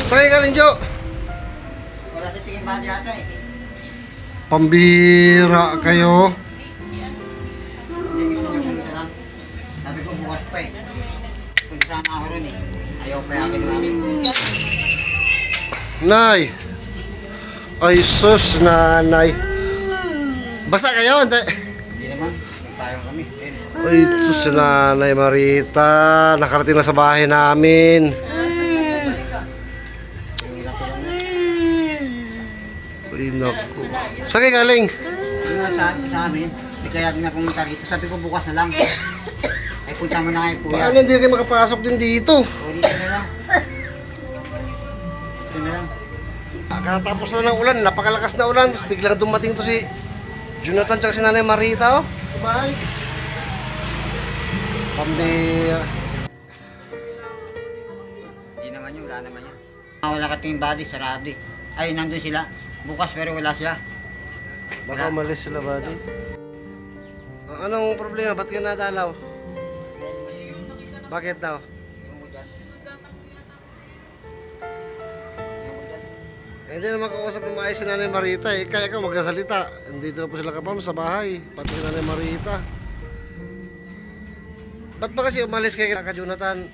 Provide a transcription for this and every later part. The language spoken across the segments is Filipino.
Saan ka rin, Jo? Wala sa tingin ba yata eh. Pambira kayo. Hindi gusto niya pumunta lang. Sabi ko bukas pa eh. Punta sana ako ron eh. Ayaw pa yakin namin. Nay. Ay sus, nanay. Basta kayo, hindi. Hindi naman. Nagtayong kami. Ay sus, nanay Marita. Nakarating na sa bahay namin. Ay naku. Saan kayo galing? Yung sa amin, hindi kaya din na pumunta rito. Sabi ko bukas na lang. Ay punta mo na kayo kuya. Paano hindi kayo makapasok din dito? O dito na lang. Dito na lang. Kakatapos na ng ulan, napakalakas na ulan. Biglang dumating to si Jonathan tsaka si Nanay Marita, oh. Bye. Pambira. Hindi naman yun, wala naman yan. Wala ka tingin body, sarado eh. Ay, nandun sila. Bukas pero wala siya. Baka umalis sila, buddy. Anong problema? Ba't ka nadalaw? Bakit daw? Hindi naman makausap ng maayos si Nanay Marita eh. Kaya ka magkasalita. Hindi na po sila kapam sa bahay. Pati si Nanay Marita. Ba't ba kasi umalis kayo kay Jonathan?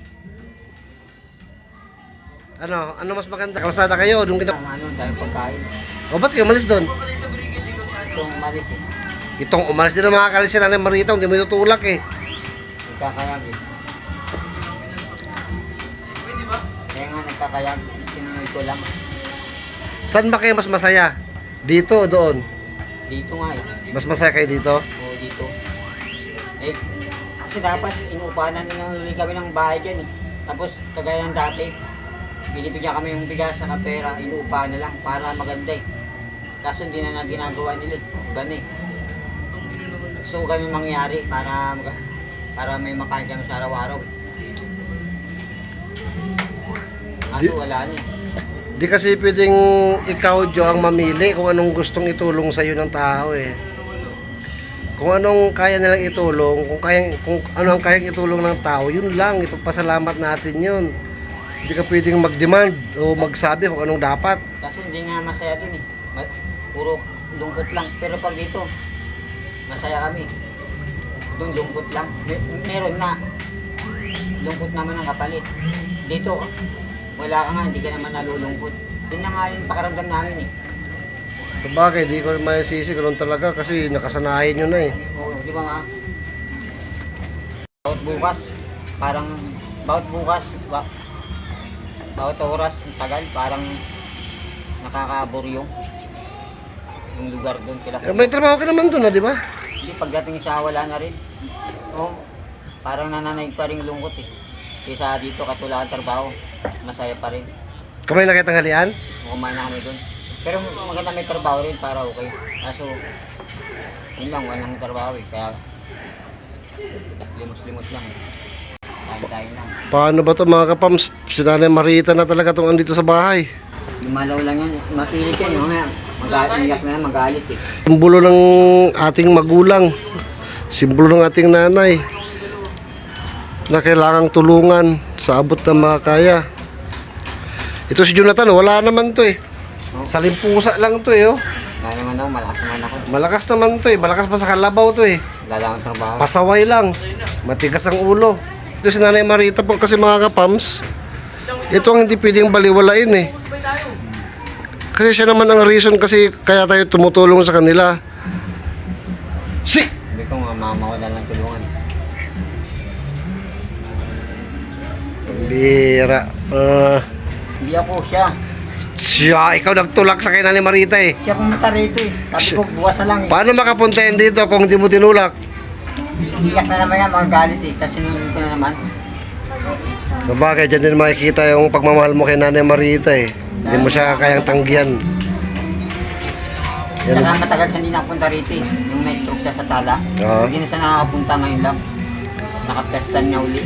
Ano mas maganda? Kalsada kayo? Doon kita... Ano, dahil pagkain. O ba't kayo umalis doon? Itong malit eh. Itong umalis din ang makakalis si Nanay Marita. Hindi mo itutulak eh. Nagkakayag eh. Kaya nga nagkakayag. Sinunoy ko lang. Saan ba kayo mas masaya? Dito o doon? Dito nga eh. Mas masaya kayo dito? Oo, dito. Eh, kasi dapat inuupanan nila kami ng bahay dyan eh. Tapos, kagaya ng dati, binibigyan kami yung bigas sa pera, inuupahan na lang para maganda eh. Kaso hindi na ginagawa nila eh. Gani. So kami mangyari para may makain kami sa araw-araw. Kaso wala na eh. Di kasi pwedeng ikaw, Jo, ang mamili kung anong gustong itulong sa iyo ng tao eh. Kung anong kaya nilang itulong, kung ano ang kayang itulong ng tao, yun lang, ipagpasalamat natin yun. Hindi ka pwedeng mag-demand o magsabi kung anong dapat. Kasi hindi nga masaya dun eh. Puro lungkot lang. Pero pag dito, masaya kami. Doon lungkot lang. Meron na. Lungkot naman ang kapalit. Dito, wala ka nga, hindi ka naman nalulungkot. Yun na nga yung pakaramdam namin eh. Sabagay, di ko may sisi, ganoon talaga kasi nakasanayan nyo na eh. Oo, di ba nga? Bawat bukas, bawat oras, ang tagal, parang nakakaburyo yung lugar doon. May trabaho ka naman doon, di ba? Hindi, pagdating siya, wala na rin. Oo, parang nananaig pa rin lungkot eh. Kaysa dito, katulad ang trabaho, masaya pa rin. Kamay na kayo tanghalian? Kumain na kami doon. Pero maganda may trabaho rin para okay. Kaso, yun lang, walang trabaho eh. Kaya, limos-limos lang eh. Kain-kain lang. Paano ba to mga kapams? Si Nanay Marita na talaga itong andito sa bahay. Lumalaw lang yan. Mapilit yan, no? Mag-iyak na yan, magalit eh. Simbolo ng ating magulang. Simbolo ng ating nanay. Na kailangang tulungan sa abot ng mga kaya. Ito si Jonathan, wala naman to eh. Salimpusa lang to eh, oh. Wala naman daw, malakas naman ako. Malakas naman to eh, malakas pa sa kalabaw to eh. Wala lang ang trabaho. Pasaway lang, matigas ang ulo. Ito si Nanay Marita po kasi mga kapams. Ito ang hindi pwedeng baliwalain eh. Kasi siya naman ang reason kasi kaya tayo tumutulong sa kanila. Sabi ko nga, mawala lang tulungan. Bira. Hindi ako siya. Siya, ikaw nagtulak sa kay Nanay Marita eh. Siya pumunta rito eh. Sabi ko, bukas na lang eh. Paano makapunta yan dito kung hindi mo tinulak? Iyak na naman yan, magalit eh. Kasi nung ko na naman. Sa bagay, dyan din makikita yung pagmamahal mo kay Nanay Marita eh. Hindi mo siya kayang tanggihan. Yan. Saka matagal siya hindi nakapunta rito eh. Yung na-stroke siya sa tala. Hindi na siya nakakapunta ngayon lang. Nakapestan niya uli.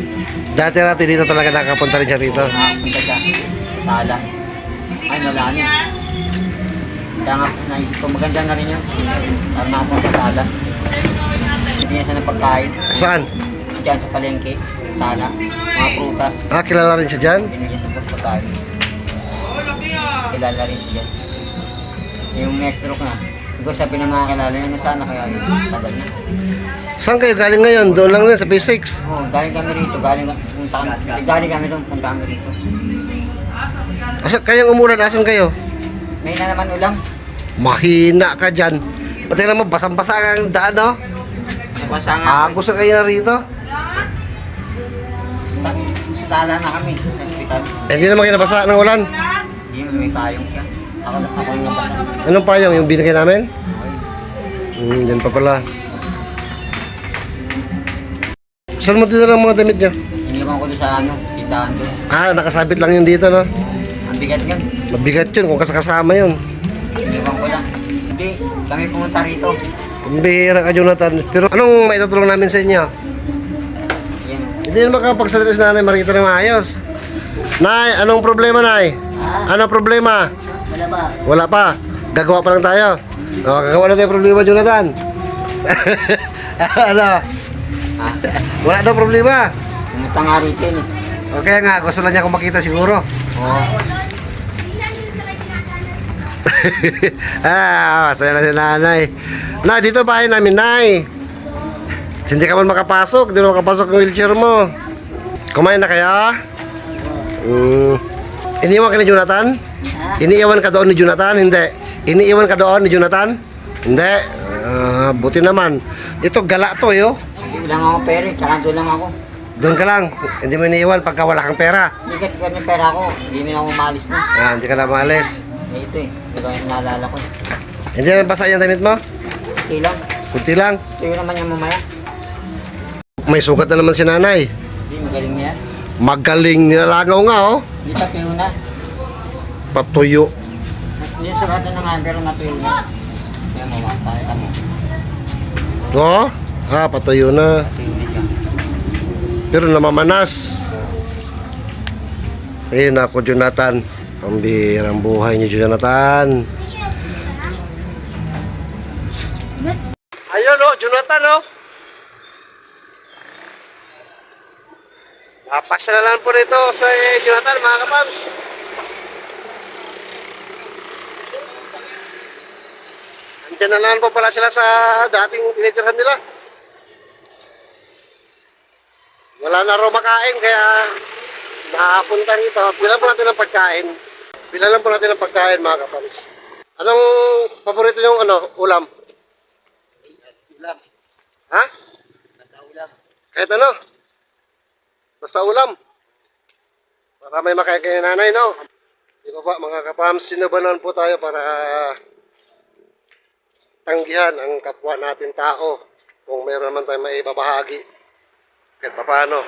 Dati dito talaga nakapunta rin siya rito. Nakapunta siya sa tala. Ay, wala niya. Kaya nga, naisip ko, maganda na rin yun. Para nakapunta sa tala. Hindi niya siya ng pagkain. Saan? Diyan sa palengke. Tala. Mga prutas. Ah, kilala rin siya dyan? Binigyan siya ng pagkain. kilala rin siya. Yung next stroke na, hindi ko sabi ng mga kilala niya, sana kaya yun, tagal na. Saan kayo galing ngayon? Doon lang din sa P6. Oo, galing kami rito, galing kami doon, punta kami rito. Asa kayong umulan, asan kayo? May na naman ulam. Mahina ka dyan. Pati naman, basang-basa ang daan, no? Basta nga, Agos na kayo na rito. sala na kami sa hospital. Hindi naman kayo nabasa ng ulan. Hindi mo may payong siya. Ako yung nabasa. Anong payong? Yung binigay namin? Yan pa pala. Saan mo dito ng mga damit nyo? Iniwan ko doon sa ano, tindahan doon. Nakasabit lang yun dito, no? Ang bigat yun. Mabigat yun kung kasama yun. Iniwan ko lang. Hindi, kami pumunta rito. Kumbihira ka, Jonathan. Pero anong maitutulong namin sa inyo? Yan. Hindi na makapagsalita si nanay, makikita na maayos. Nay, anong problema, Nay? Anong problema? Wala ba? Wala pa. Gagawa pa lang tayo. Gagawa na tayo problema, Jonathan. Ano? Ha? Wala daw problema. Pumunta nga rito yun eh. Okay nga, gusto lang niya akong makita siguro. Oo. Masaya na si nanay. Nay, dito bahay namin, Nay. Hindi ka man makapasok. Hindi na makapasok ang wheelchair mo. Kumain na kaya? Iniwan ka ni Jonathan? Iniiwan ka doon ni Jonathan? Hindi. Iniiwan ka doon ni Jonathan? Hindi. Buti naman. Ito, gala to, yo. Hindi lang ako pera eh, tsaka doon lang ako. Doon ka lang. Hindi mo iniiwan pagka wala kang pera. Hindi ka ganun pera ko, hindi na ako umalis na. Hindi ka na maalis. Eh, ito eh, hindi ko yung naalala ko. Hindi na basa yung damit mo? Okay lang. Kunti lang. Sa'yo naman yung mamaya. May sugat na naman si nanay. Hindi, magaling na yan. Magaling nilalangaw nga, oh. Hindi pa tuyo na. Patuyo. Hindi sugatan na nga, pero natuyo na. Kaya mo, makita mo. Oh? Patuyo na. Tuyo na siya. Pero namamanas. Ayun ako, Jonathan. Pambihirang buhay niyo, Jonathan. Ayun, oh, Jonathan, oh. Napasya na lang po rito sa Jonathan, mga kapams. Andiyan na lang po pala sila sa dating tinitirhan nila. Wala na raw makain, kaya nakapunta rito. Bilang po natin ng pagkain. Bilang lang po natin ng pagkain, mga kapams. Anong paborito yung ulam? Ulam. Ha? Basta ulam. Kahit ano? Basta ulam. Para may makain kay nanay, no? Di ba ba, mga kapams, sinubanan po tayo para tanggihan ang kapwa natin tao kung mayroon naman tayong maibabahagi. Kahit pa paano,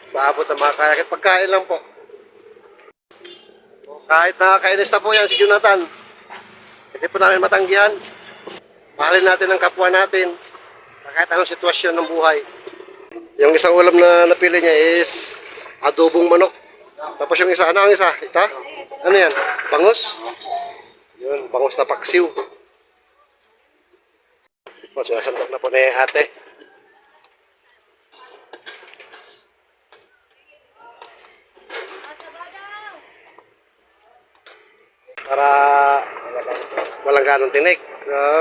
sa abot ng mga kaya, kahit pagkain lang po. Kahit nakakainis na po yan si Jonathan, hindi po namin matanggihan. Mahalin natin ang kapwa natin sa kahit anong sitwasyon ng buhay. Yung isang ulam na napili niya is adobong manok. Tapos yung isa, ano ang isa? Ita? Ano yan? Bangus? Yun, bangus na paksiw. Sinasandok na po ni ate. Para walang ganong tinik.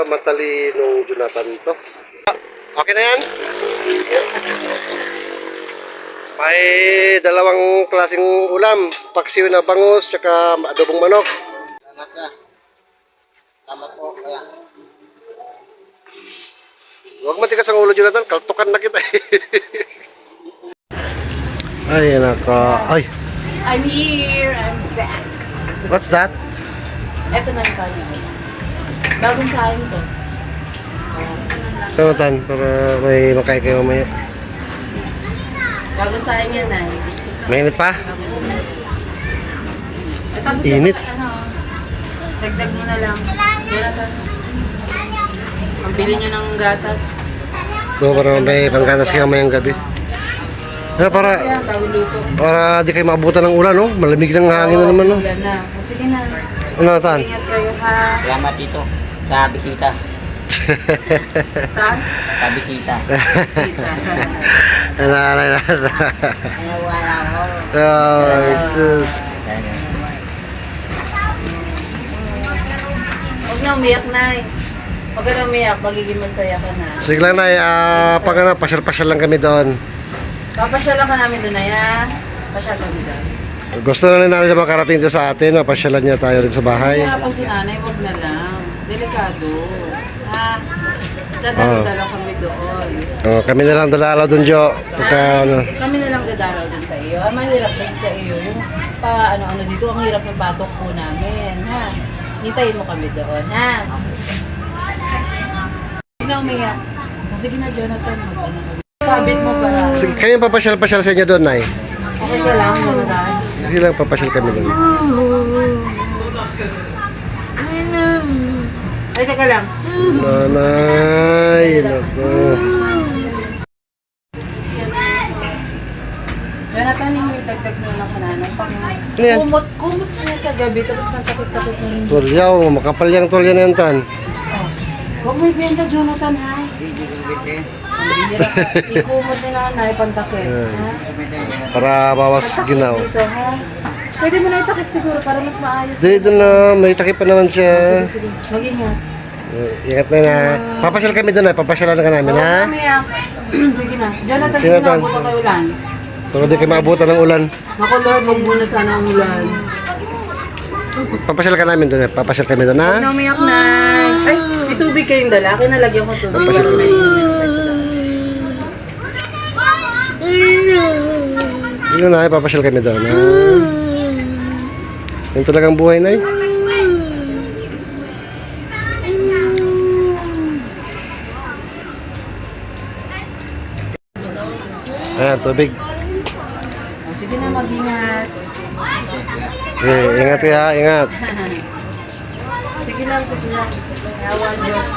Matalinong Jonathan ito. Okay na yan? May dalawang klaseng ulam. Paksiw na bangus, tsaka adobong manok. Salamat ka. Salamat po, kaya. Huwag matigas ang ulo, Jonathan. Kaltukan na kita. Ay, naka. Ay, I'm here. I'm back. what's that? Eto na yung kanin. Bagong kain to. Jonathan, para may makain kayo mamaya. Bagong kain yan ay. Mainit pa? Tapos Init. Dagdag mo na lang. Jonathan. Pambili nyo ng gatas. No, para may panggatas kayo mamayang gabi. Para Kaya, tawag luto. di kayo maabutan ng ulan, no? Malamig ng hangin na naman, no? Ulan na. Sige na. Jonathan. Ingat kayo ha. Salamat dito sa bisita. Saan? Sa bisita. Sita. Wala. Wala ko. Oh, Diyos. Huwag na umiyak, Nay. Huwag ka na umiyak, magiging masaya ka na. Sige lang, Nay. Pag ano, pasyal-pasyal lang kami doon. Papasyalan ka namin doon, Nay, ha? Pasyal kami doon. Gusto na rin natin na makarating dito sa atin. Pasyalan niya tayo rin sa bahay. Kaya pa si Nanay, huwag na lang. Delikado. Ha? Dadalo-dalo kami doon. Kami na lang dadalaw doon, Jo. Pagka, ano. Kami na lang dadalaw doon sa iyo. Ang mahirap din sa iyo, yung ano dito, ang hirap ng batok po namin, ha? Hintayin mo kami doon, ha? Hindi na umiyak. Sige na, Jonathan. Sabit mo para. Sige, kayo papasyal-pasyal sa inyo doon, Nay. Okay ka lang, Jonathan. Sige lang, papasyal kami doon. Ay, teka lang. Nanay, naku. Jonathan, yung tagtag mo lang kananay. Ano yan? Kumot siya sa gabi, tapos mantakot-takot na rin. Tulyaw, makapal yung tulya na yan, Tan. Oh. Huwag may benta, Jonathan, ha? Hindi ko binte. Ang hirap. Ikumot ni nanay, pantakip. Yan. Ha? Para bawas ginaw. Dito, ha? Pwede mo na itakip siguro para mas maayos. Di, doon na, may takip pa naman siya. Sige, sige. Mag-ingat. Ingat na na. Papasyal kami doon, Nay. Papasyalan na ka namin, ha? Umiyak. Sige na. Jonathan, Sige, sige na. Tan. Buto kay ulan. Kung hindi kayo maabutan ng ulan. Naku, Lord, wag muna sana ang ulan. Papasyal ka namin doon, papasyal kami doon, ha? Huwag na umiyak na. Ay, may tubig kayong dala. Kinalagyan ko tubig. Papasyal Para kami. may inumin kayo sa dala. Yun na, papasyal kami doon, ha? Yan talagang buhay, Nay. Ayan, tubig. Oh, sige na, mag-ingat. Okay, ingat ya, ingat. Sige lang, sige lang. Awan Diyos.